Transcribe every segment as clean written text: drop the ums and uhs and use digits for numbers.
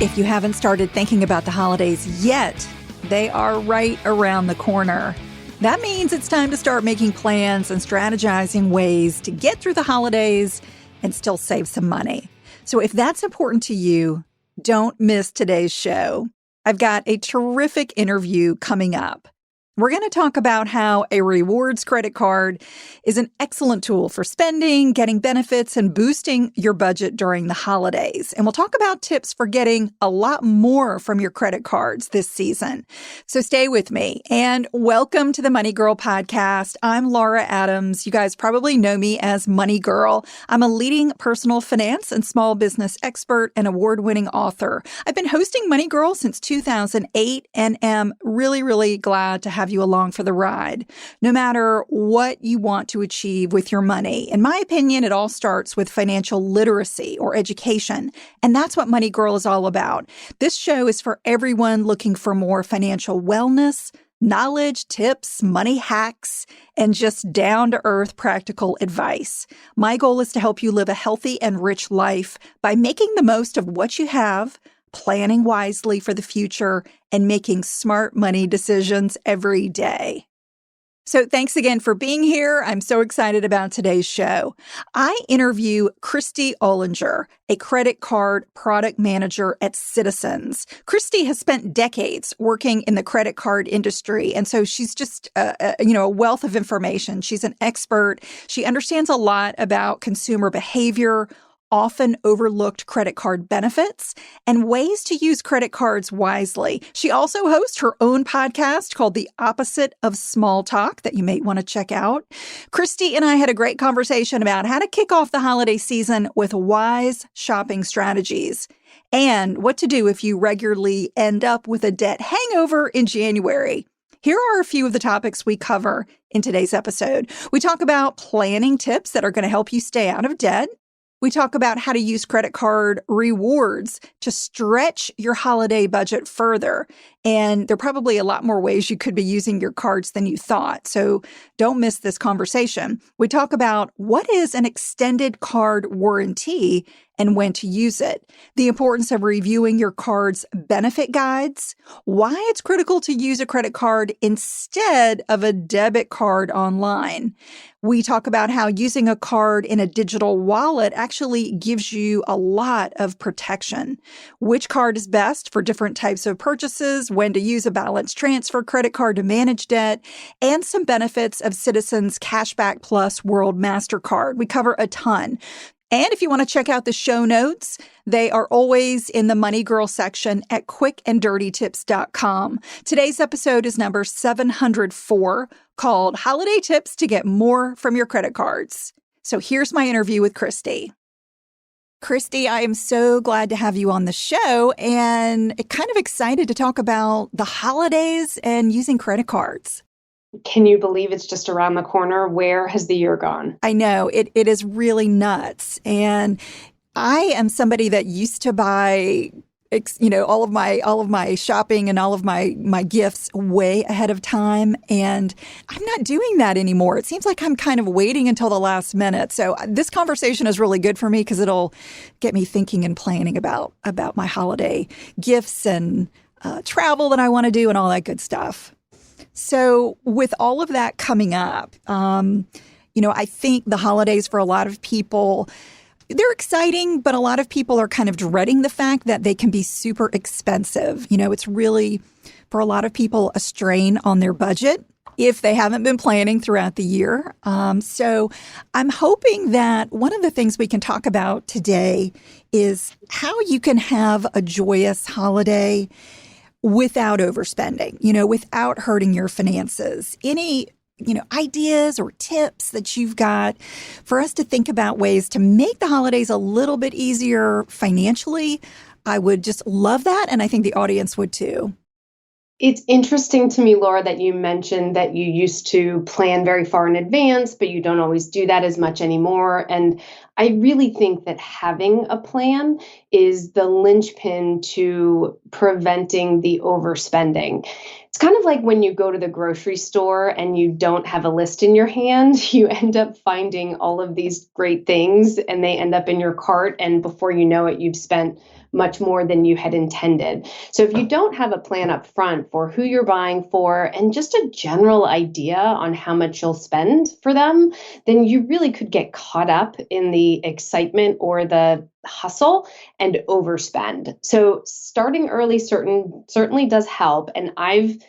If you haven't started thinking about the holidays yet, they are right around the corner. That means it's time to start making plans and strategizing ways to get through the holidays and still save some money. So if that's important to you, don't miss today's show. I've got a terrific interview coming up. We're going to talk about how a rewards credit card is an excellent tool for spending, getting benefits, and boosting your budget during the holidays. And we'll talk about tips for getting a lot more from your credit cards this season. So stay with me and welcome to the Money Girl podcast. I'm Laura Adams. You guys probably know me as Money Girl. I'm a leading personal finance and small business expert and award-winning author. I've been hosting Money Girl since 2008 and am really glad to have you along for the ride. No matter what you want to achieve with your money, in my opinion, it all starts with financial literacy or education. And that's what Money Girl is all about. This show is for everyone looking for more financial wellness, knowledge, tips, money hacks, and just down-to-earth practical advice. My goal is to help you live a healthy and rich life by making the most of what you have, planning wisely for the future, and making smart money decisions every day. So thanks again for being here. I'm so excited about today's show. I interview Christy Olinger, a credit card product manager at Citizens. Christy has spent decades working in the credit card industry, and so she's just a wealth of information. She's an expert. She understands a lot about consumer behavior, often overlooked credit card benefits, and ways to use credit cards wisely. She also hosts her own podcast called The Opposite of Small Talk that you may want to check out. Christy and I had a great conversation about how to kick off the holiday season with wise shopping strategies and what to do if you regularly end up with a debt hangover in January. Here are a few of the topics we cover in today's episode. We talk about planning tips that are going to help you stay out of debt. We talk about how to use credit card rewards to stretch your holiday budget further. And there are probably a lot more ways you could be using your cards than you thought. So don't miss this conversation. We talk about what is an extended card warranty and when to use it, the importance of reviewing your card's benefit guides, why it's critical to use a credit card instead of a debit card online. We talk about how using a card in a digital wallet actually gives you a lot of protection, which card is best for different types of purchases, when to use a balance transfer credit card to manage debt, and some benefits of Citizens Cashback Plus World MasterCard. We cover a ton. And if you want to check out the show notes, they are always in the Money Girl section at quickanddirtytips.com. Today's episode is number 704, called Holiday Tips to Get More from Your Credit Cards. So here's my interview with Christy. Christy, I am so glad to have you on the show and kind of excited to talk about the holidays and using credit cards. Can you believe it's just around the corner? Where has the year gone? I know it is really nuts. And I am somebody that used to buy, all of my shopping and all of my gifts way ahead of time. And I'm not doing that anymore. It seems like I'm kind of waiting until the last minute. So this conversation is really good for me because it'll get me thinking and planning about my holiday gifts and travel that I want to do and all that good stuff. So with all of that coming up, I think the holidays for a lot of people, they're exciting, but a lot of people are kind of dreading the fact that they can be super expensive. It's really, for a lot of people, a strain on their budget if they haven't been planning throughout the year. So I'm hoping that one of the things we can talk about today is how you can have a joyous holiday without overspending, without hurting your finances. Any, ideas or tips that you've got for us to think about ways to make the holidays a little bit easier financially, I would just love that. And I think the audience would too. It's interesting to me, Laura, that you mentioned that you used to plan very far in advance, but you don't always do that as much anymore. And I really think that having a plan is the linchpin to preventing the overspending. It's kind of like when you go to the grocery store and you don't have a list in your hand, you end up finding all of these great things and they end up in your cart. And before you know it, you've spent much more than you had intended. So if you don't have a plan up front for who you're buying for and just a general idea on how much you'll spend for them, then you really could get caught up in the excitement or the hustle and overspend. So starting early certainly does help. And I've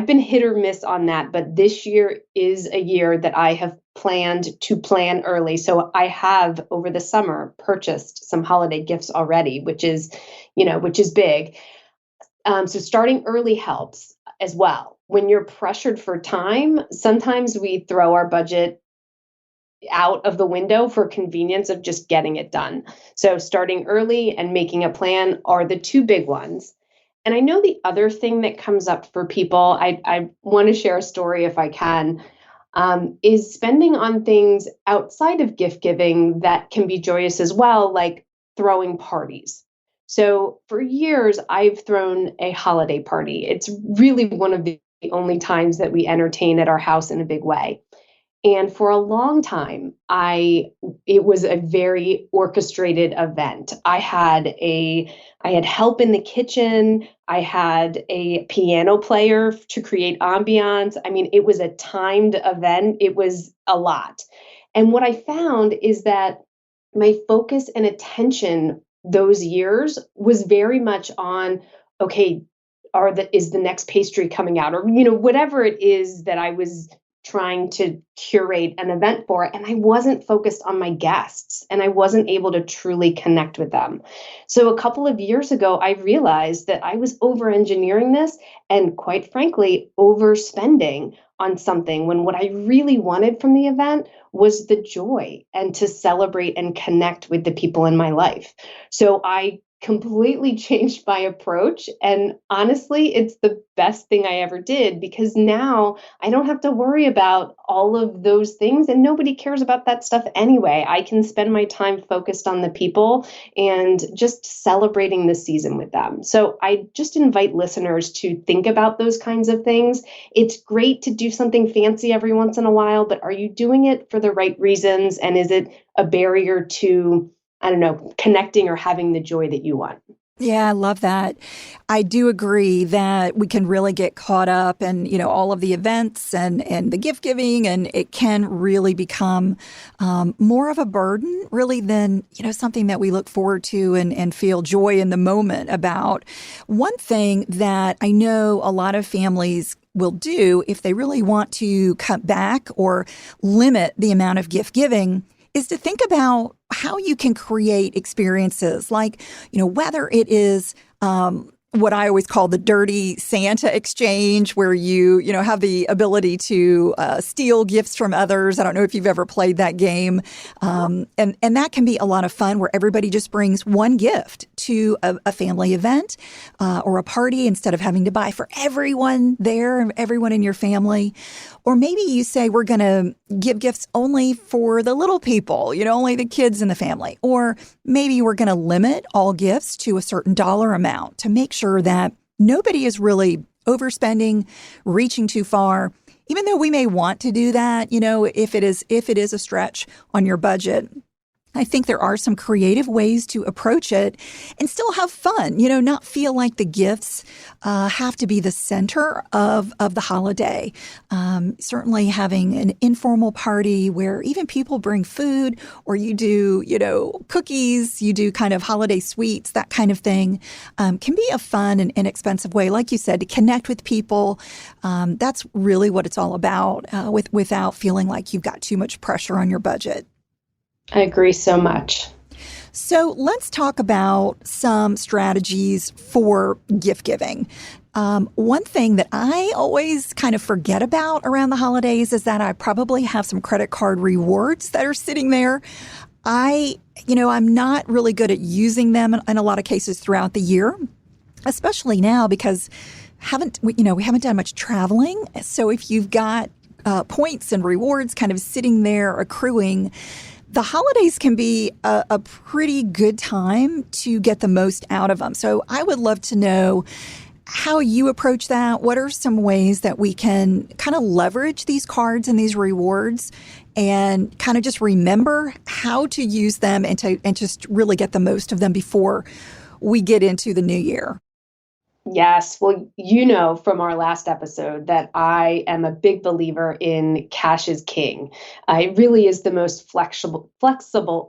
been hit or miss on that, but this year is a year that I have planned to plan early. So I have over the summer purchased some holiday gifts already, which is big. So starting early helps as well. When you're pressured for time, sometimes we throw our budget out of the window for convenience of just getting it done. So starting early and making a plan are the two big ones. And I know the other thing that comes up for people, I want to share a story if I can, is spending on things outside of gift giving that can be joyous as well, like throwing parties. So for years, I've thrown a holiday party. It's really one of the only times that we entertain at our house in a big way. And for a long time, it was a very orchestrated event. I had help in the kitchen. I had a piano player to create ambiance. I mean, it was a timed event. It was a lot. And what I found is that my focus and attention those years was very much on, okay, is the next pastry coming out, or whatever it is that I was trying to curate an event for, and I wasn't focused on my guests and I wasn't able to truly connect with them. So a couple of years ago, I realized that I was over-engineering this and quite frankly, overspending on something when what I really wanted from the event was the joy and to celebrate and connect with the people in my life. So I completely changed my approach. And honestly, it's the best thing I ever did because now I don't have to worry about all of those things and nobody cares about that stuff anyway. I can spend my time focused on the people and just celebrating the season with them. So I just invite listeners to think about those kinds of things. It's great to do something fancy every once in a while, but are you doing it for the right reasons? And is it a barrier to connecting or having the joy that you want? Yeah, I love that. I do agree that we can really get caught up in, all of the events and the gift giving, and it can really become more of a burden really than, something that we look forward to and feel joy in the moment about. One thing that I know a lot of families will do if they really want to cut back or limit the amount of gift giving is to think about how you can create experiences like, whether it is what I always call the dirty Santa exchange, where you have the ability to steal gifts from others. I don't know if you've ever played that game. And that can be a lot of fun where everybody just brings one gift to a family event or a party instead of having to buy for everyone there, everyone in your family. Or maybe you say, we're going to give gifts only for the little people, only the kids in the family. Or maybe we're going to limit all gifts to a certain dollar amount to make sure that nobody is really overspending, reaching too far. Even though we may want to do that, if it is a stretch on your budget, I think there are some creative ways to approach it and still have fun, not feel like the gifts have to be the center of the holiday. Certainly having an informal party where even people bring food or you do, cookies, you do kind of holiday sweets, that kind of thing can be a fun and inexpensive way, like you said, to connect with people. That's really what it's all about without feeling like you've got too much pressure on your budget. I agree so much. So let's talk about some strategies for gift giving. One thing that I always kind of forget about around the holidays is that I probably have some credit card rewards that are sitting there. I'm not really good at using them in a lot of cases throughout the year, especially now because we haven't done much traveling. So if you've got points and rewards kind of sitting there accruing, The holidays can be a pretty good time to get the most out of them. So I would love to know how you approach that. What are some ways that we can kind of leverage these cards and these rewards and kind of just remember how to use them and just really get the most of them before we get into the new year? Yes. Well, you know from our last episode that I am a big believer in cash is king. It really is the most flexible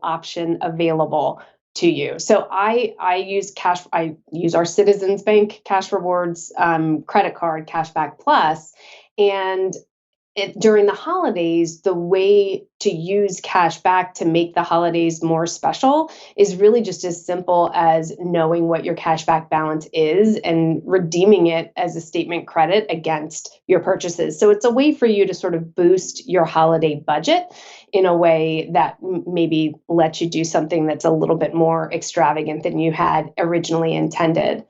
option available to you. So I use cash. I use our Citizens Bank Cash Rewards credit card, Cashback Plus, and during the holidays, the way to use cash back to make the holidays more special is really just as simple as knowing what your cash back balance is and redeeming it as a statement credit against your purchases. So it's a way for you to sort of boost your holiday budget in a way that maybe lets you do something that's a little bit more extravagant than you had originally intended.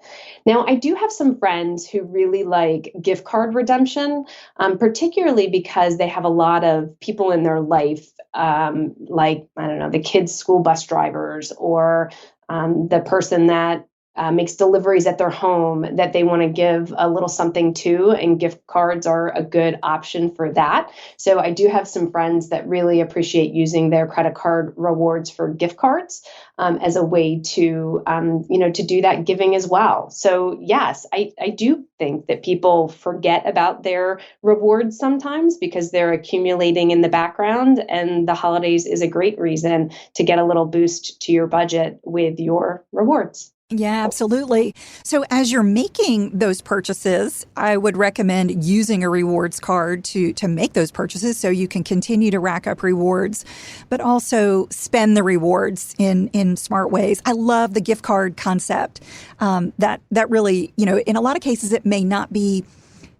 Now, I do have some friends who really like gift card redemption, particularly because they have a lot of people in their life, like, I don't know, the kids' school bus drivers or the person that makes deliveries at their home that they want to give a little something to, and gift cards are a good option for that. So I do have some friends that really appreciate using their credit card rewards for gift cards as a way to, to do that giving as well. So yes, I do think that people forget about their rewards sometimes because they're accumulating in the background, and the holidays is a great reason to get a little boost to your budget with your rewards. Yeah, absolutely. So as you're making those purchases, I would recommend using a rewards card to make those purchases so you can continue to rack up rewards, but also spend the rewards in smart ways. I love the gift card concept. That really, in a lot of cases, it may not be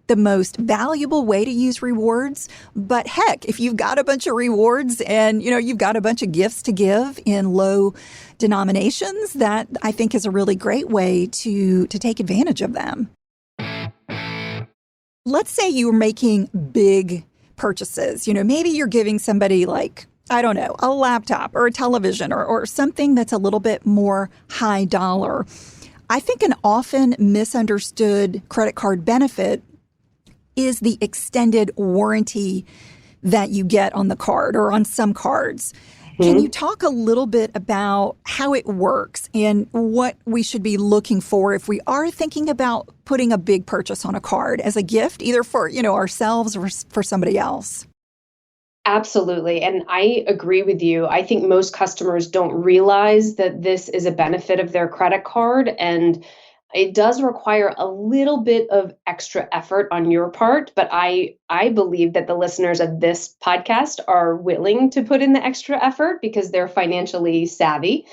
the most valuable way to use rewards. But heck, if you've got a bunch of rewards and, you've got a bunch of gifts to give in low denominations, that I think is a really great way to take advantage of them. Let's say you're making big purchases. Maybe you're giving somebody like, I don't know, a laptop or a television or something that's a little bit more high dollar. I think an often misunderstood credit card benefit is the extended warranty that you get on the card or on some cards. Can you talk a little bit about how it works and what we should be looking for if we are thinking about putting a big purchase on a card as a gift, either for, ourselves or for somebody else? Absolutely. And I agree with you. I think most customers don't realize that this is a benefit of their credit card, and it does require a little bit of extra effort on your part, but I believe that the listeners of this podcast are willing to put in the extra effort because they're financially savvy.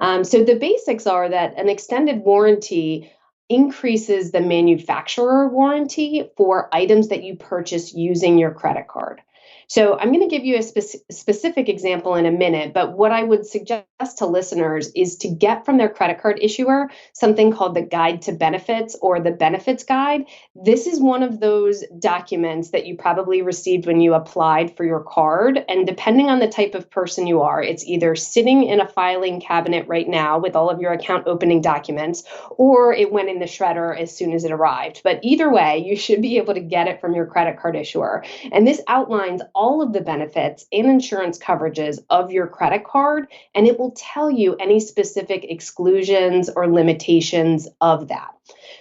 So the basics are that an extended warranty increases the manufacturer warranty for items that you purchase using your credit card. So I'm going to give you a specific example in a minute, but what I would suggest to listeners is to get from their credit card issuer something called the Guide to Benefits or the Benefits Guide. This is one of those documents that you probably received when you applied for your card. And depending on the type of person you are, it's either sitting in a filing cabinet right now with all of your account opening documents, or it went in the shredder as soon as it arrived. But either way, you should be able to get it from your credit card issuer. And this outlines all of the benefits and insurance coverages of your credit card, and it will tell you any specific exclusions or limitations of that.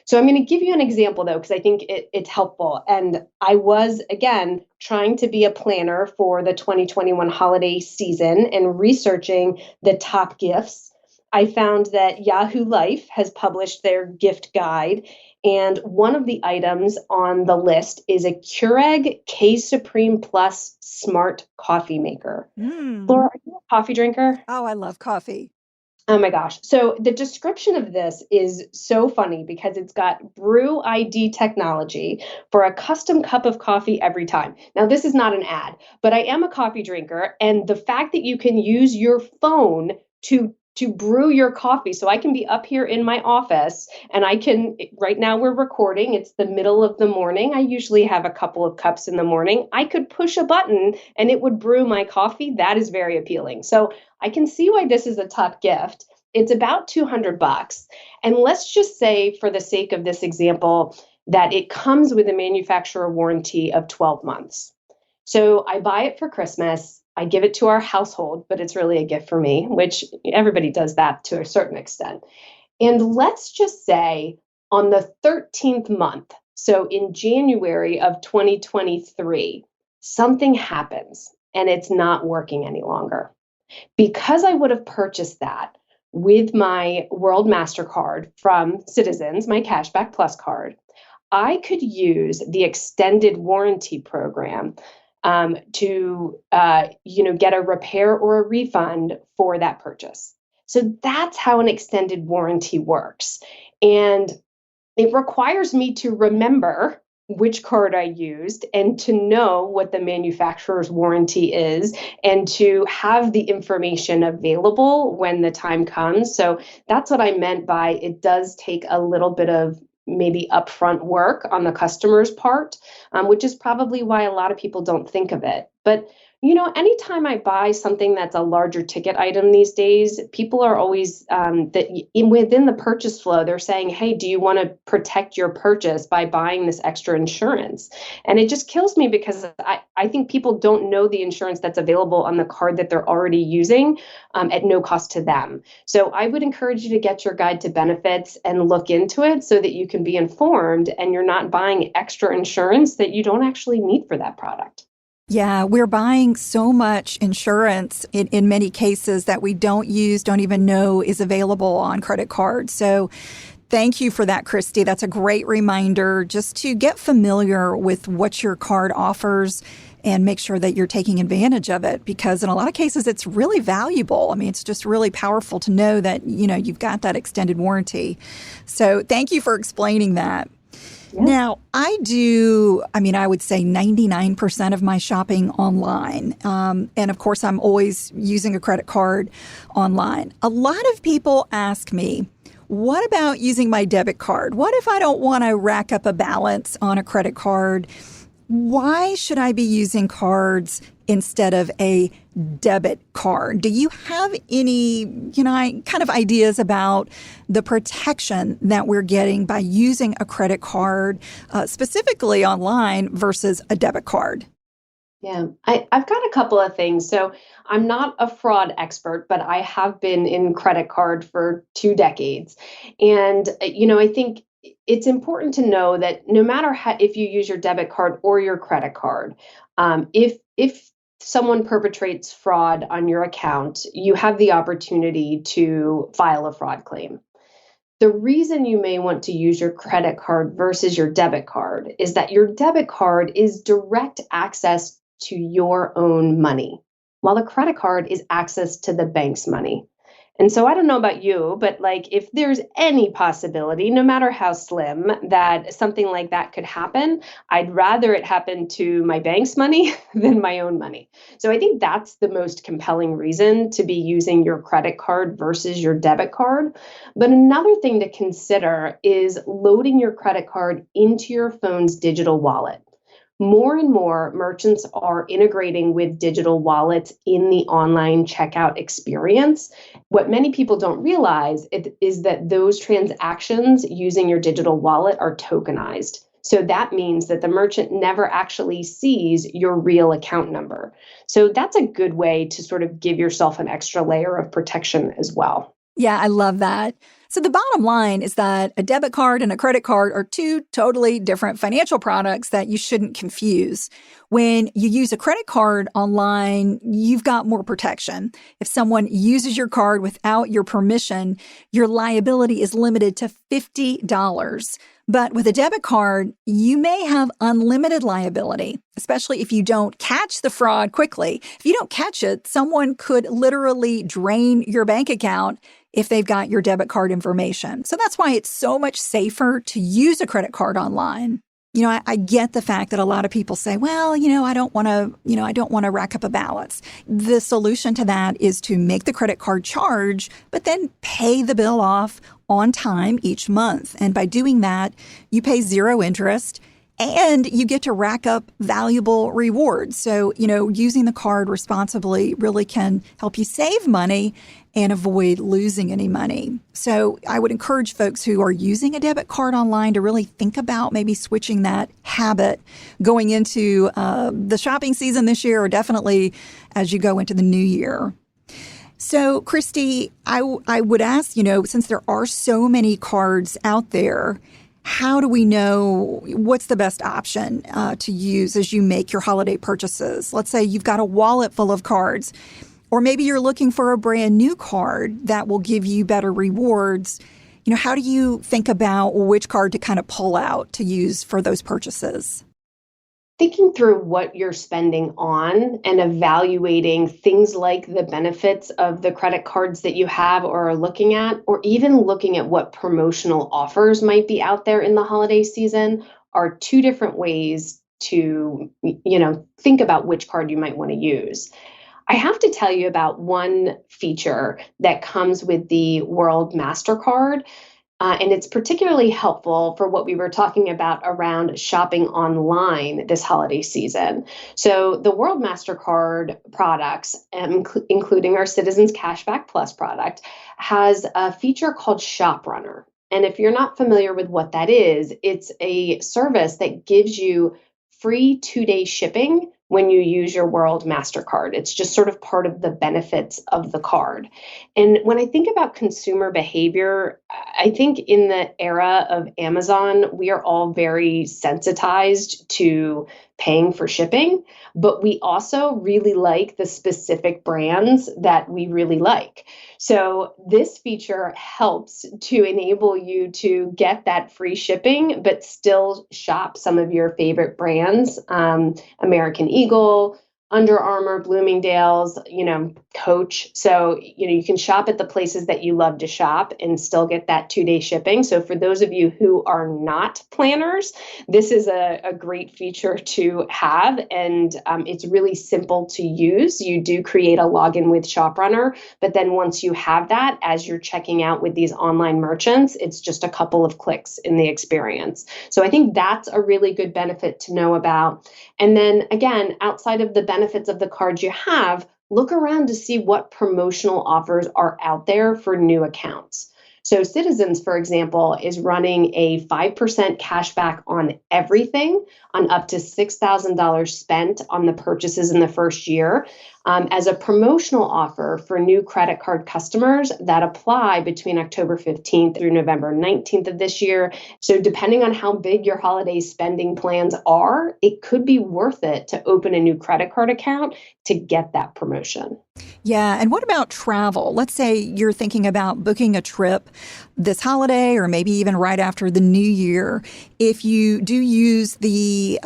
So I'm going to give you an example, though, because I think it's helpful. And I was, again, trying to be a planner for the 2021 holiday season and researching the top gifts. I found that Yahoo Life has published their gift guide, and one of the items on the list is a Keurig K Supreme Plus Smart Coffee Maker. Laura, are you a coffee drinker? Oh, I love coffee. Oh my gosh. So the description of this is so funny because it's got Brew ID technology for a custom cup of coffee every time. Now, this is not an ad, but I am a coffee drinker. And the fact that you can use your phone to to brew your coffee. So I can be up here in my office and right now we're recording, it's the middle of the morning. I usually have a couple of cups in the morning. I could push a button and it would brew my coffee. That is very appealing. So I can see why this is a top gift. It's about $200. And let's just say, for the sake of this example, that it comes with a manufacturer warranty of 12 months. So I buy it for Christmas. I give it to our household, but it's really a gift for me, which everybody does that to a certain extent. And let's just say on the 13th month, so in January of 2023, something happens and it's not working any longer. Because I would have purchased that with my World Mastercard from Citizens, my Cashback Plus card, I could use the extended warranty program to get a repair or a refund for that purchase. So that's how an extended warranty works. And it requires me to remember which card I used and to know what the manufacturer's warranty is and to have the information available when the time comes. So that's what I meant by it does take a little bit of maybe upfront work on the customer's part, which is probably why a lot of people don't think of it. But anytime I buy something that's a larger ticket item these days, people are always within the purchase flow, they're saying, hey, do you want to protect your purchase by buying this extra insurance? And it just kills me because I think people don't know the insurance that's available on the card that they're already using at no cost to them. So I would encourage you to get your guide to benefits and look into it so that you can be informed and you're not buying extra insurance that you don't actually need for that product. Yeah, we're buying so much insurance in many cases that we don't even know is available on credit cards. So thank you for that, Christy. That's a great reminder just to get familiar with what your card offers and make sure that you're taking advantage of it, because in a lot of cases, it's really valuable. I mean, it's just really powerful to know that, you've got that extended warranty. So thank you for explaining that. Yeah. Now, I would say 99% of my shopping online. And of course, I'm always using a credit card online. A lot of people ask me, what about using my debit card? What if I don't want to rack up a balance on a credit card? Why should I be using cards instead of a debit card? Do you have any, kind of ideas about the protection that we're getting by using a credit card, specifically online versus a debit card? Yeah, I've got a couple of things. So I'm not a fraud expert, but I have been in credit card for 2 decades. And, I think it's important to know that no matter if you use your debit card or your credit card, if someone perpetrates fraud on your account, you have the opportunity to file a fraud claim. The reason you may want to use your credit card versus your debit card is that your debit card is direct access to your own money, while the credit card is access to the bank's money. And so I don't know about you, but if there's any possibility, no matter how slim, that something like that could happen, I'd rather it happen to my bank's money than my own money. So I think that's the most compelling reason to be using your credit card versus your debit card. But another thing to consider is loading your credit card into your phone's digital wallet. More and more merchants are integrating with digital wallets in the online checkout experience. What many people don't realize is that those transactions using your digital wallet are tokenized. So that means that the merchant never actually sees your real account number. So that's a good way to sort of give yourself an extra layer of protection as well. Yeah, I love that. So the bottom line is that a debit card and a credit card are 2 totally different financial products that you shouldn't confuse. When you use a credit card online, you've got more protection. If someone uses your card without your permission, your liability is limited to $50. But with a debit card, you may have unlimited liability, especially if you don't catch the fraud quickly. If you don't catch it, someone could literally drain your bank account if they've got your debit card information. So that's why it's so much safer to use a credit card online. I get the fact that a lot of people say, well, I don't want to rack up a balance. The solution to that is to make the credit card charge, but then pay the bill off on time each month. And by doing that, you pay zero interest and you get to rack up valuable rewards. So, using the card responsibly really can help you save money and avoid losing any money. So I would encourage folks who are using a debit card online to really think about maybe switching that habit going into the shopping season this year, or definitely as you go into the new year. So, Christy, I would ask, since there are so many cards out there, how do we know what's the best option to use as you make your holiday purchases? Let's say you've got a wallet full of cards, or maybe you're looking for a brand new card that will give you better rewards. How do you think about which card to kind of pull out to use for those purchases? Thinking through what you're spending on and evaluating things like the benefits of the credit cards that you have or are looking at, or even looking at what promotional offers might be out there in the holiday season, are two different ways to, think about which card you might want to use. I have to tell you about one feature that comes with the World MasterCard. And it's particularly helpful for what we were talking about around shopping online this holiday season. So the World MasterCard products, including our Citizens Cashback Plus product, has a feature called Shop Runner. And if you're not familiar with what that is, it's a service that gives you free 2-day shipping when you use your World MasterCard. It's just sort of part of the benefits of the card. And when I think about consumer behavior, I think in the era of Amazon, we are all very sensitized to paying for shipping, but we also really like the specific brands that we really like. So this feature helps to enable you to get that free shipping, but still shop some of your favorite brands, American Eagle, Under Armour, Bloomingdale's, Coach. So, you can shop at the places that you love to shop and still get that 2-day shipping. So for those of you who are not planners, this is a great feature to have. And it's really simple to use. You do create a login with ShopRunner, but then once you have that, as you're checking out with these online merchants, it's just a couple of clicks in the experience. So I think that's a really good benefit to know about. And then again, outside of the benefits of the cards you have, look around to see what promotional offers are out there for new accounts. So Citizens, for example, is running a 5% cash back on everything on up to $6,000 spent on the purchases in the first year as a promotional offer for new credit card customers that apply between October 15th through November 19th of this year. So depending on how big your holiday spending plans are, it could be worth it to open a new credit card account to get that promotion. Yeah. And what about travel? Let's say you're thinking about booking a trip this holiday or maybe even right after the new year. If you do use the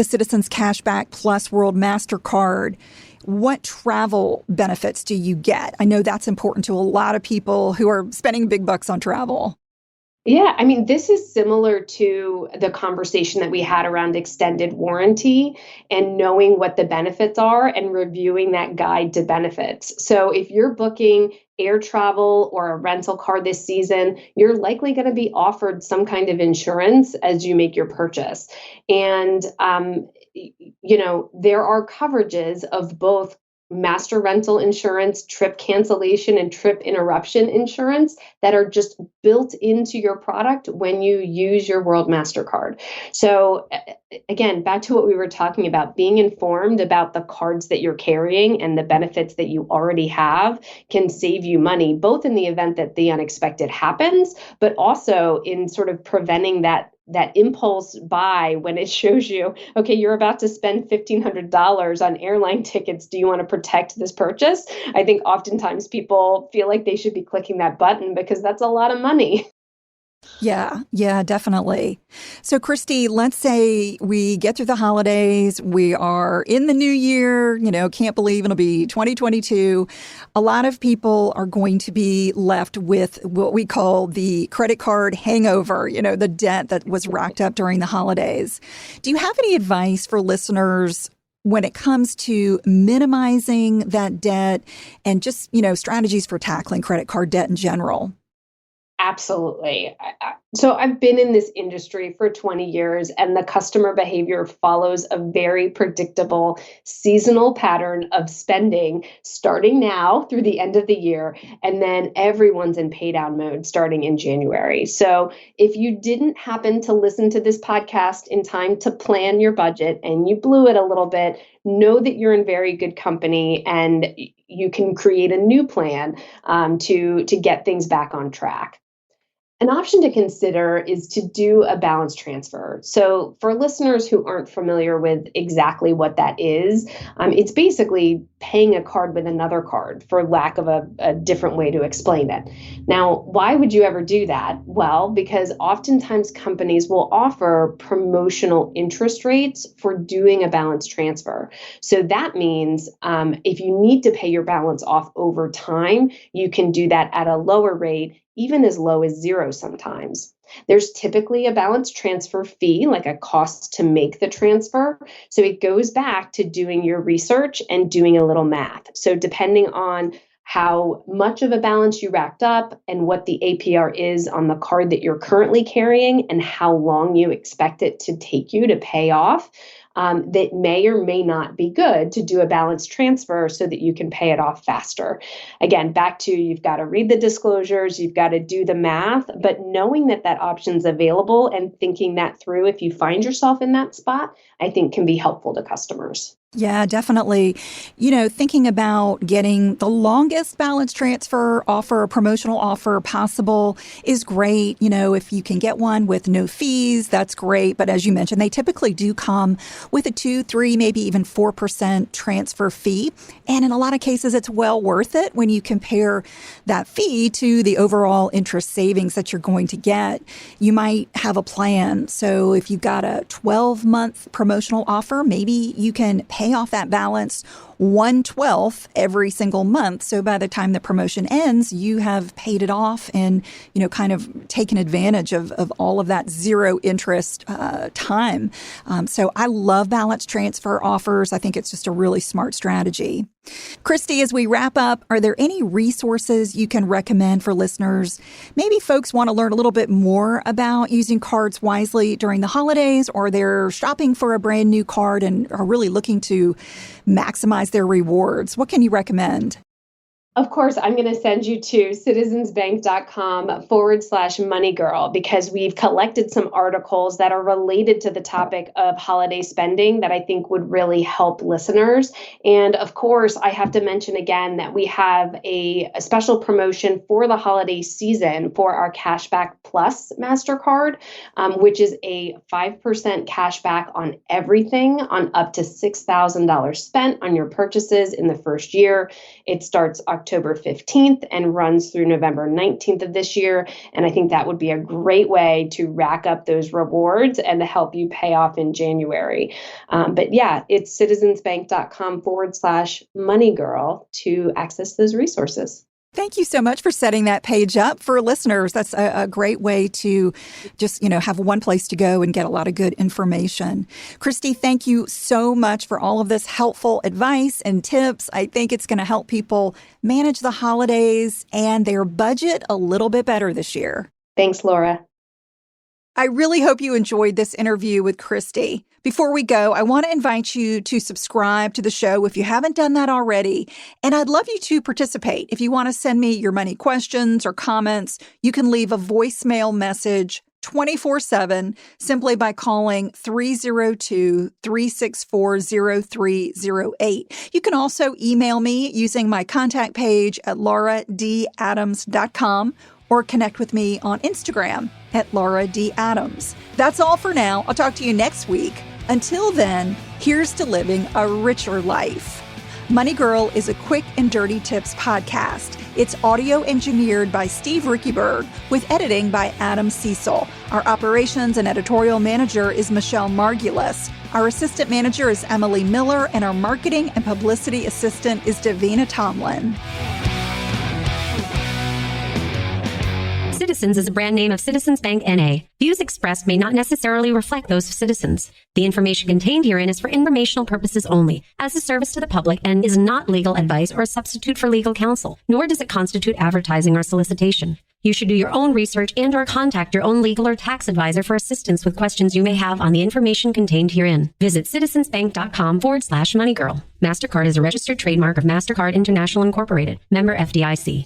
Citizens Cashback Plus World MasterCard, what travel benefits do you get? I know that's important to a lot of people who are spending big bucks on travel. Yeah, I mean, this is similar to the conversation that we had around extended warranty and knowing what the benefits are and reviewing that guide to benefits. So if you're booking air travel or a rental car this season, you're likely going to be offered some kind of insurance as you make your purchase. And, there are coverages of both master rental insurance, trip cancellation, and trip interruption insurance that are just built into your product when you use your World MasterCard. So again, back to what we were talking about, being informed about the cards that you're carrying and the benefits that you already have can save you money, both in the event that the unexpected happens, but also in sort of preventing that impulse buy when it shows you, okay, you're about to spend $1,500 on airline tickets. Do you want to protect this purchase? I think oftentimes people feel like they should be clicking that button because that's a lot of money. Yeah, definitely. So, Christy, let's say we get through the holidays. We are in the new year, can't believe it'll be 2022. A lot of people are going to be left with what we call the credit card hangover, the debt that was racked up during the holidays. Do you have any advice for listeners when it comes to minimizing that debt and just, strategies for tackling credit card debt in general? Absolutely. So I've been in this industry for 20 years, and the customer behavior follows a very predictable seasonal pattern of spending starting now through the end of the year. And then everyone's in pay down mode starting in January. So if you didn't happen to listen to this podcast in time to plan your budget and you blew it a little bit, know that you're in very good company and you can create a new plan to get things back on track. An option to consider is to do a balance transfer. So for listeners who aren't familiar with exactly what that is, it's basically paying a card with another card, for lack of a different way to explain it. Now, why would you ever do that? Well, because oftentimes companies will offer promotional interest rates for doing a balance transfer. So that means if you need to pay your balance off over time, you can do that at a lower rate, even as low as zero sometimes. There's typically a balance transfer fee, like a cost to make the transfer. So it goes back to doing your research and doing a little math. So depending on how much of a balance you racked up and what the APR is on the card that you're currently carrying and how long you expect it to take you to pay off, that may or may not be good to do a balance transfer so that you can pay it off faster. Again, back to you've got to read the disclosures, you've got to do the math, but knowing that that option's available and thinking that through if you find yourself in that spot, I think can be helpful to customers. Yeah, definitely. Thinking about getting the longest balance transfer offer, a promotional offer possible is great. If you can get one with no fees, that's great. But as you mentioned, they typically do come with a 2, 3, maybe even 4% transfer fee. And in a lot of cases, it's well worth it when you compare that fee to the overall interest savings that you're going to get. You might have a plan. So if you've got a 12-month promotional offer, maybe you can pay off that balance 1/12 every single month. So by the time the promotion ends, you have paid it off and, kind of taken advantage of all of that zero interest time. So I love balance transfer offers. I think it's just a really smart strategy. Christy, as we wrap up, are there any resources you can recommend for listeners? Maybe folks want to learn a little bit more about using cards wisely during the holidays, or they're shopping for a brand new card and are really looking to maximize their rewards. What can you recommend? Of course, I'm going to send you to citizensbank.com/moneygirl because we've collected some articles that are related to the topic of holiday spending that I think would really help listeners. And of course, I have to mention again that we have a special promotion for the holiday season for our Cashback Plus MasterCard, which is a 5% cashback on everything on up to $6,000 spent on your purchases in the first year. It starts October 15th and runs through November 19th of this year. And I think that would be a great way to rack up those rewards and to help you pay off in January. But yeah, it's citizensbank.com/moneygirl to access those resources. Thank you so much for setting that page up for listeners. That's a great way to just, have one place to go and get a lot of good information. Christy, thank you so much for all of this helpful advice and tips. I think it's going to help people manage the holidays and their budget a little bit better this year. Thanks, Laura. I really hope you enjoyed this interview with Christy. Before we go, I want to invite you to subscribe to the show if you haven't done that already. And I'd love you to participate. If you want to send me your money questions or comments, you can leave a voicemail message 24/7 simply by calling 302-364-0308. You can also email me using my contact page at lauradadams.com or connect with me on Instagram at Laura D. Adams. That's all for now. I'll talk to you next week. Until then, here's to living a richer life. Money Girl is a quick and dirty tips podcast. It's audio engineered by Steve Rickyberg with editing by Adam Cecil. Our operations and editorial manager is Michelle Margulis. Our assistant manager is Emily Miller, and our marketing and publicity assistant is Davina Tomlin. Citizens is a brand name of Citizens Bank N.A. Views expressed may not necessarily reflect those of Citizens. The information contained herein is for informational purposes only, as a service to the public, and is not legal advice or a substitute for legal counsel, nor does it constitute advertising or solicitation. You should do your own research and/or contact your own legal or tax advisor for assistance with questions you may have on the information contained herein. Visit citizensbank.com/moneygirl. MasterCard is a registered trademark of MasterCard International Incorporated. Member FDIC.